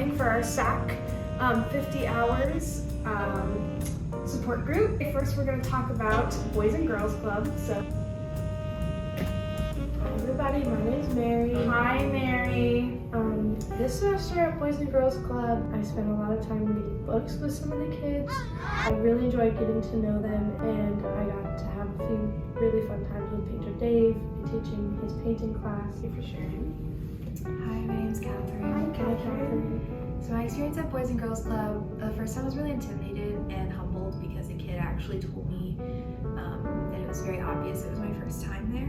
coming for our SAC 50 hours support group. First we're going to talk about Boys and Girls Club. So, hi everybody, my name is Mary. Hi Mary. This semester at Boys and Girls Club, I spent a lot of time reading books with some of the kids. I really enjoyed getting to know them, and I got to have a few really fun times with Painter Dave, teaching his painting class. Thank you for sharing. Hi, my name's Catherine. Hi, Catherine. So my experience at Boys and Girls Club, the first time I was really intimidated and humbled because a kid actually told me that it was very obvious it was my first time there.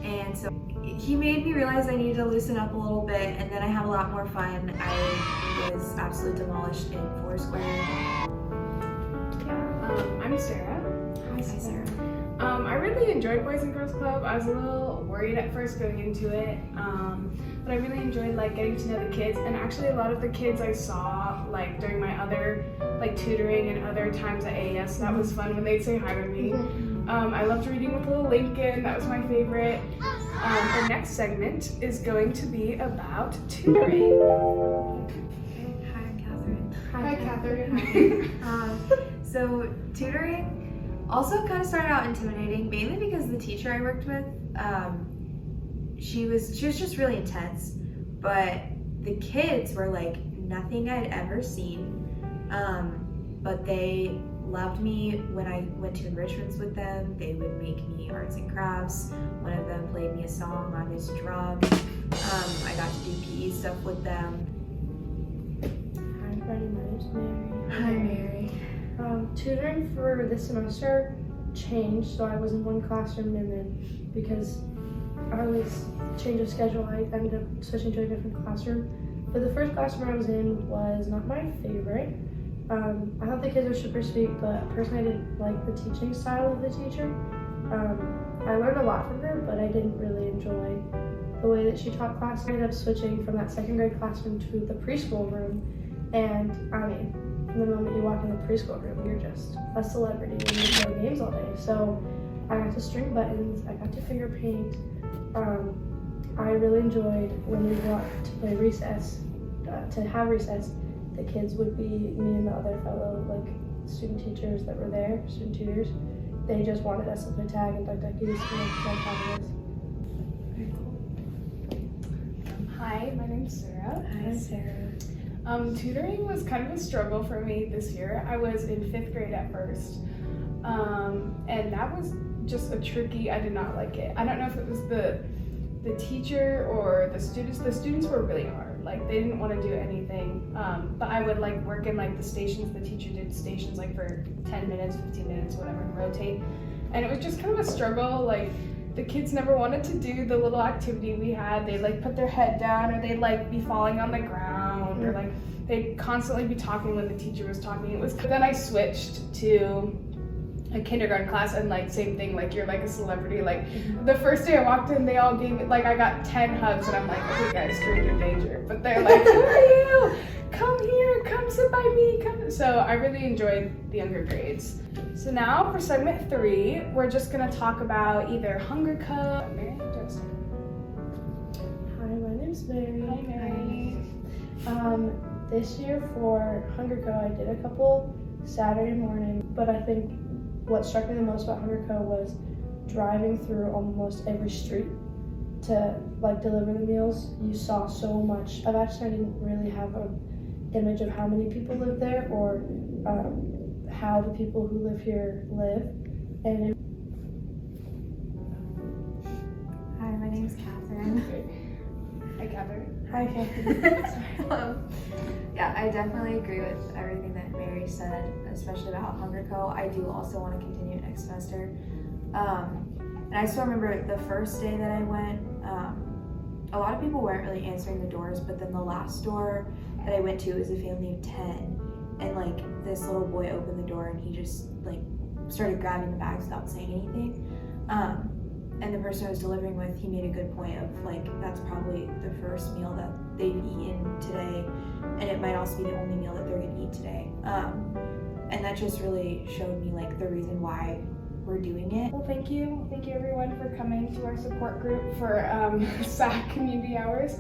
And so he made me realize I needed to loosen up a little bit, and then I had a lot more fun. I was absolutely demolished in Foursquare. Yeah, I'm Sarah. Hi, Sarah. I really enjoyed Boys and Girls Club. I was a little worried at first going into it, but I really enjoyed getting to know the kids, and actually a lot of the kids I saw during my other tutoring and other times at AES. That was fun when they'd say hi to me. I loved reading with little Lincoln. That was my favorite. The next segment is going to be about tutoring. Hi, I'm Catherine. Hi, Catherine. So tutoring also kind of started out intimidating, mainly because the teacher I worked with, she was just really intense, but the kids were like nothing I'd ever seen, but they loved me. When I went to enrichments with them, they would make me arts and crafts. One of them played me a song on his drum. I got to do PE stuff with them. Hi everybody, my name's Mary. Hi, Mary. Tutoring for this semester changed, so I was in one classroom, and then because I was change of schedule, I ended up switching to a different classroom. But the first classroom I was in was not my favorite. I thought the kids were super sweet, but personally I didn't like the teaching style of the teacher. I learned a lot from her, but I didn't really enjoy the way that she taught class. I ended up switching from that second grade classroom to the preschool room, and I mean, the moment you walk in the preschool room, you're just a celebrity and you play games all day. So I got to string buttons, I got to finger paint. I really enjoyed when we got to play recess, to have recess. The kids would be me and the other fellow student teachers that were there, student tutors. They just wanted us to play tag and duck duckies and like us. Very cool. Hi, my name's Sarah. Hi, Sarah. Tutoring was kind of a struggle for me this year. I was in 5th grade at first, and that was just I did not like it. I don't know if it was the teacher or the students. The students were really hard. They didn't want to do anything, but I would work in the stations. The teacher did stations for 10 minutes, 15 minutes, whatever, and rotate. And it was just kind of a struggle. The kids never wanted to do the little activity we had. They'd put their head down, or they'd be falling on the ground, or they'd constantly be talking when the teacher was talking. It was. Then I switched to a kindergarten class, and same thing, you're a celebrity. The first day I walked in, they all gave me I got 10 hugs, and I'm okay guys, stranger danger. But they're who are you? Come here, come sit by me, come. So I really enjoyed the younger grades. So now for segment 3, we're just gonna talk about either Hunger Cup. Mary, just. Hi, my name's Mary. Hi, Mary. This year for Hunger Co, I did a couple Saturday morning, but I think what struck me the most about Hunger Co was driving through almost every street to deliver the meals. You saw so much. I didn't really have an image of how many people live there, or how the people who live here live. And Hi, my name's Catherine. Hi, Catherine. hi, Kathy. Yeah, I definitely agree with everything that Mary said, especially about Hunger Co. I do also want to continue next semester. And I still remember the first day that I went, a lot of people weren't really answering the doors, but then the last door that I went to was a family of 10. And this little boy opened the door, and he just started grabbing the bags without saying anything. And the person I was delivering with, he made a good point of that's probably the first meal that they've eaten today, and it might also be the only meal that they're gonna eat today. And that just really showed me the reason why we're doing it. Well, thank you everyone for coming to our support group for SAC community hours.